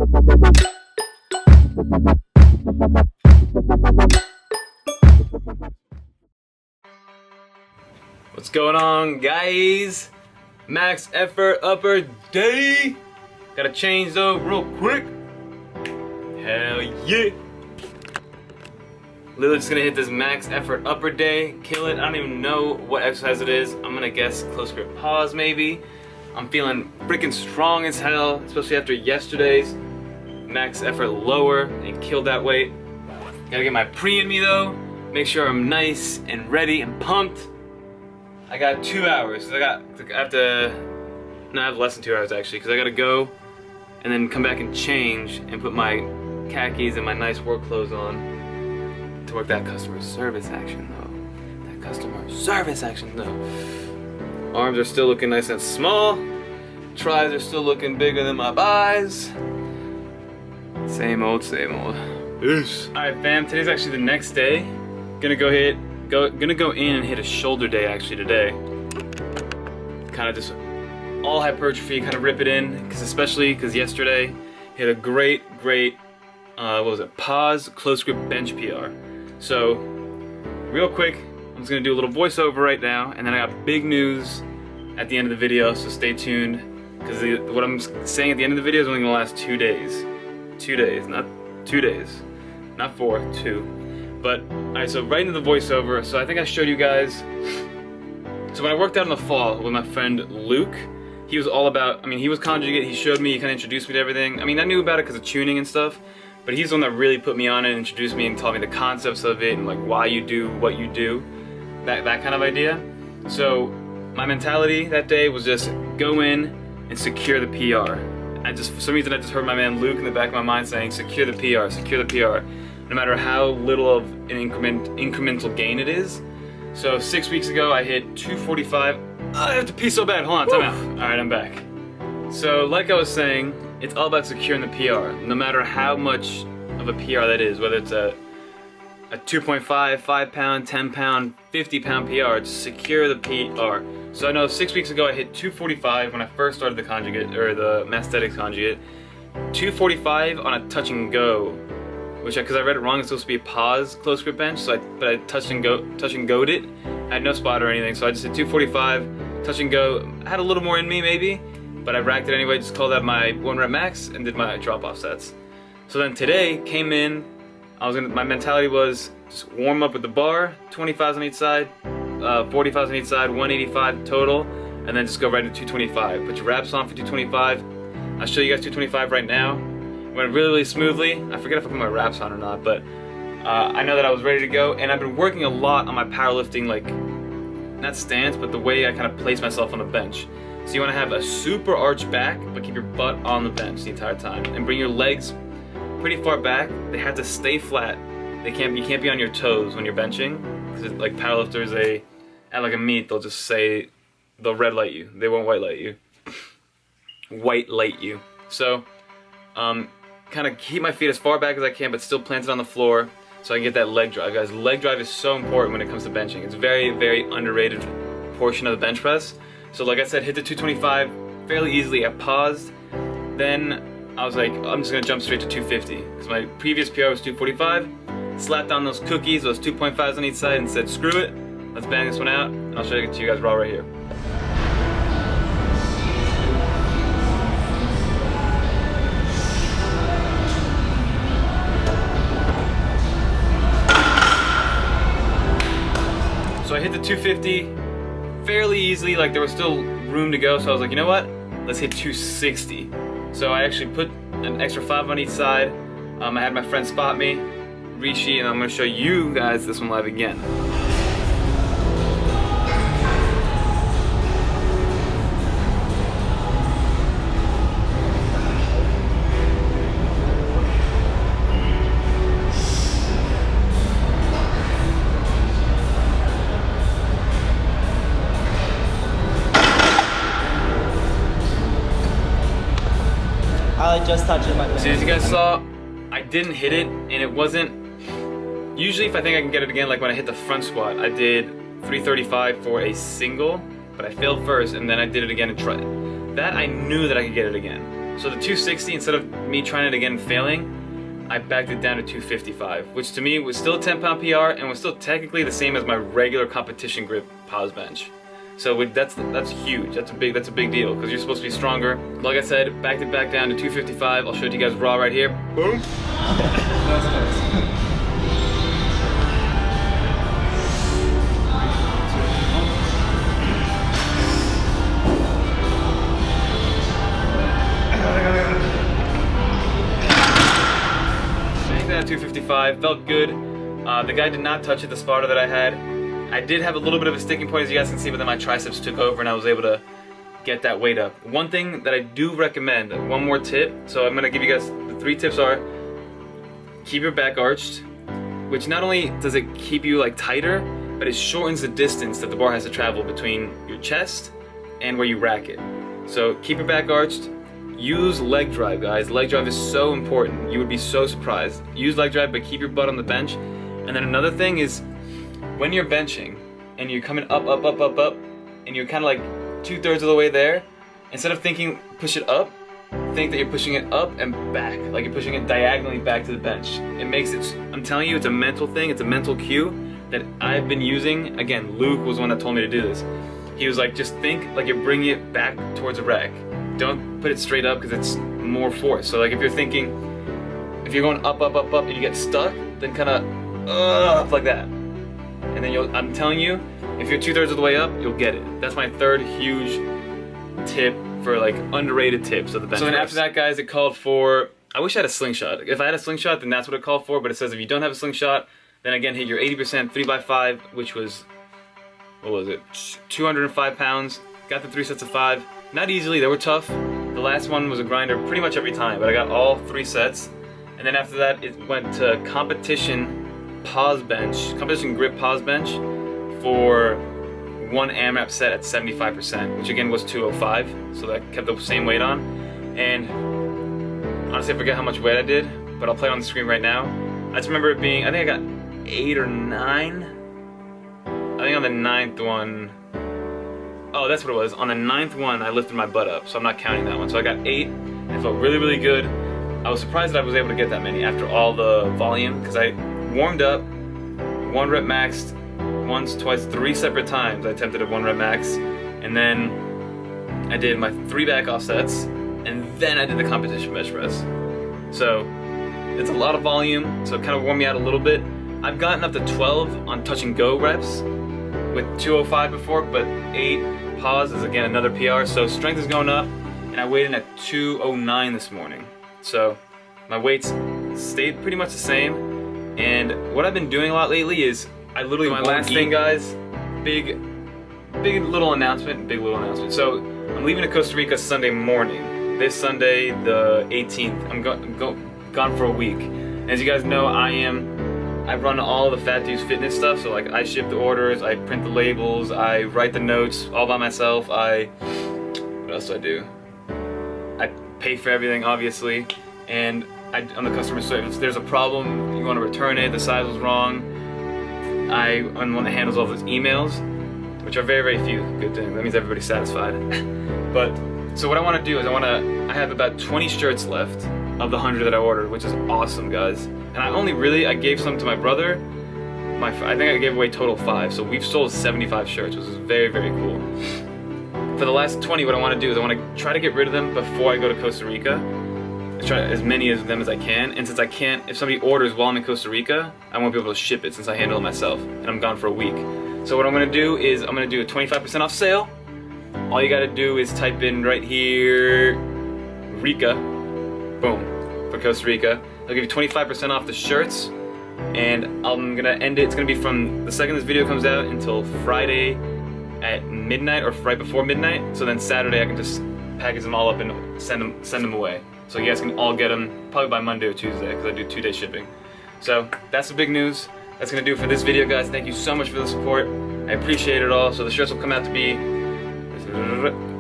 What's going on, guys? Max effort upper day. Gotta change though real quick. Hell yeah. Literally just gonna hit this max effort upper day, kill it. I don't even know what exercise it is. I'm gonna guess close grip pause maybe. I'm feeling freaking strong as hell, especially after yesterday's max effort lower and killed that weight. Gotta get my pre in me though. Make sure I'm nice and ready and pumped. I got 2 hours. I have less than 2 hours actually, because I gotta go and then come back and change and put my khakis and my nice work clothes on to work that customer service action though. That customer service action though. Arms are still looking nice and small. Tries are still looking bigger than my buys. Same old, same old. Peace. Alright fam, today's actually the next day. Gonna go in and hit a shoulder day actually today. Kind of just all hypertrophy, kind of rip it in, especially because yesterday hit a great, what was it? Pause close grip bench PR. So real quick, I'm just gonna do a little voiceover right now, and then I got big news at the end of the video, so stay tuned, because what I'm saying at the end of the video is only gonna last 2 days. 2 days, not 2 days, not 4, 2. But, alright, so right into the voiceover. So I think I showed you guys, so when I worked out in the fall with my friend Luke, he was all about, he was conjugate, he showed me, he kind of introduced me to everything. I knew about it because of tuning and stuff, but he's the one that really put me on it and introduced me and taught me the concepts of it and like why you do what you do, that kind of idea. So my mentality that day was just go in and secure the PR. For some reason I just heard my man Luke in the back of my mind saying secure the PR, secure the PR. No matter how little of an incremental gain it is. So 6 weeks ago I hit 245. I have to pee so bad, hold on, time out. Alright, I'm back. So like I was saying, it's all about securing the PR, no matter how much of a PR that is, whether it's a 2.5, 5 pound, 10 pound, 50 pound PR, just secure the PR. So I know 6 weeks ago I hit 245 when I first started the conjugate, or the Masthetics conjugate. 245 on a touch and go. Because I read it wrong, it's supposed to be a pause close grip bench, but I touch and go'd it. I had no spot or anything, so I just did 245, touch and go. I had a little more in me maybe, but I racked it anyway, just called that my 1 rep max and did my drop off sets. So then today, came in, my mentality was just warm up with the bar, 25s on each side, 45s on each side, 185 total, and then just go right to 225. Put your wraps on for 225. I'll show you guys 225 right now. Went really smoothly. I forget if I put my wraps on or not, but I know that I was ready to go, and I've been working a lot on my powerlifting, like, not stance, but the way I kind of place myself on the bench. So you want to have a super arch back, but keep your butt on the bench the entire time, and bring your legs pretty far back. They have to stay flat. You can't be on your toes when you're benching, because like powerlifters, at like a meet, they'll just say, they'll red light you. They won't white light you. White light you. So, kind of keep my feet as far back as I can, but still planted on the floor so I can get that leg drive. Guys, leg drive is so important when it comes to benching. It's a very, very underrated portion of the bench press. So like I said, hit the 225 fairly easily. I paused. Then I was like, I'm just going to jump straight to 250 because my previous PR was 245. Slapped on those cookies, those 2.5s on each side, and said, screw it. Let's bang this one out, and I'll show it to you guys raw right here. So I hit the 250 fairly easily, like there was still room to go, so I was like, you know what? Let's hit 260. So I actually put an extra 5 on each side. I had my friend spot me, Rishi, and I'm going to show you guys this one live again. I just touched it my So as you guys saw, I didn't hit it, and it wasn't, usually if I think I can get it again, like when I hit the front squat, I did 335 for a single, but I failed first, and then I did it again and tried it. That I knew that I could get it again. So the 260, instead of me trying it again and failing, I backed it down to 255, which to me was still a 10-pound PR and was still technically the same as my regular competition grip pause bench. So that's huge. That's a big deal because you're supposed to be stronger. Like I said, backed it back down to 255. I'll show it to you guys raw right here. Boom. At 255, felt good. The guy did not touch it, the spotter that I had. I did have a little bit of a sticking point, as you guys can see, but then my triceps took over and I was able to get that weight up. One thing that I do recommend, one more tip, so I'm gonna give you guys, the 3 tips are, keep your back arched, which not only does it keep you like tighter, but it shortens the distance that the bar has to travel between your chest and where you rack it. So keep your back arched. Use leg drive, guys. Leg drive is so important. You would be so surprised. Use leg drive, but keep your butt on the bench. And then another thing is, when you're benching and you're coming up, and you're kind of like 2/3 of the way there, instead of thinking push it up, think that you're pushing it up and back, like you're pushing it diagonally back to the bench. It makes it, I'm telling you, it's a mental thing. It's a mental cue that I've been using. Again, Luke was the one that told me to do this. He was like, just think like you're bringing it back towards a rack. Don't put it straight up because it's more force. So like if you're thinking, if you're going up and you get stuck, then kind of up like that. And then I'm telling you, if you're 2/3 of the way up, you'll get it. That's my 3rd huge tip for like underrated tips of the bench. So then after that, guys, it called for, I wish I had a slingshot. If I had a slingshot, then that's what it called for, but it says if you don't have a slingshot, then again, hit your 80% 3x5, which was, what was it, 205 pounds. Got the 3 sets of 5. Not easily, they were tough. The last one was a grinder pretty much every time, but I got all 3 sets. And then after that, it went to competition pause bench, competition grip pause bench for 1 AMRAP set at 75%, which again was 205, so that kept the same weight on. And honestly, I forget how much weight I did, but I'll play it on the screen right now. I just remember it being, I think I got 8 or 9. I think on the 9th one, oh, that's what it was. On the 9th one, I lifted my butt up, so I'm not counting that one. So I got 8, and it felt really, really good. I was surprised that I was able to get that many after all the volume, because I warmed up, 1 rep maxed, once, twice, 3 separate times I attempted a 1 rep max, and then I did my 3 back offsets, and then I did the competition bench press. So it's a lot of volume, so it kind of warmed me out a little bit. I've gotten up to 12 on touch and go reps with 205 before, but 8 pause is again another PR, so strength is going up, and I weighed in at 209 this morning. So my weights stayed pretty much the same, and what I've been doing a lot lately is I literally, my last thing, guys, big little announcement. So I'm leaving to Costa Rica Sunday morning. This Sunday, the 18th, I'm gone for a week. As you guys know, I run all the Fat Dudes fitness stuff, so like I ship the orders, I print the labels, I write the notes all by myself, what else do I do? I pay for everything, obviously, and on the customer service, if there's a problem, you want to return it, the size was wrong, I'm the one that handles all those emails, which are very, very few. Good thing, that means everybody's satisfied. But, so what I want to do is I have about 20 shirts left of the 100 that I ordered, which is awesome, guys. And I gave some to my brother. I think I gave away total 5, so we've sold 75 shirts, which is very, very cool. For the last 20, what I want to do is I want to try to get rid of them before I go to Costa Rica. I try as many of them as I can, and since I can't, if somebody orders while I'm in Costa Rica, I won't be able to ship it since I handle it myself, and I'm gone for a week. So what I'm going to do is I'm going to do a 25% off sale. All you got to do is type in right here, Rica, boom, for Costa Rica. I'll give you 25% off the shirts, and I'm gonna end it. It's gonna be from the second this video comes out until Friday at midnight or right before midnight. So then Saturday I can just package them all up and send them away. So you guys can all get them probably by Monday or Tuesday because I do 2-day shipping. So that's the big news. That's gonna do it for this video, guys. Thank you so much for the support. I appreciate it all. So the shirts will come out to be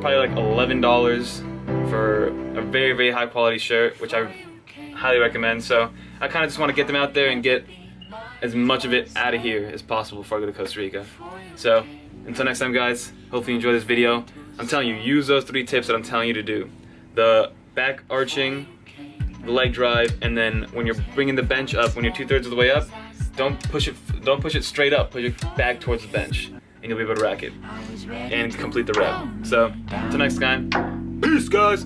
probably like $11 for a very, very high quality shirt, which I highly recommend. So I kind of just want to get them out there and get as much of it out of here as possible before I go to Costa Rica. So until next time, guys, hopefully you enjoy this video. I'm telling you, use those 3 tips that I'm telling you to do. The back arching, the leg drive, and then when you're bringing the bench up, when you're 2/3 of the way up, don't push it straight up, push it back towards the bench, and you'll be able to rack it and complete the rep. So, until next time, peace guys!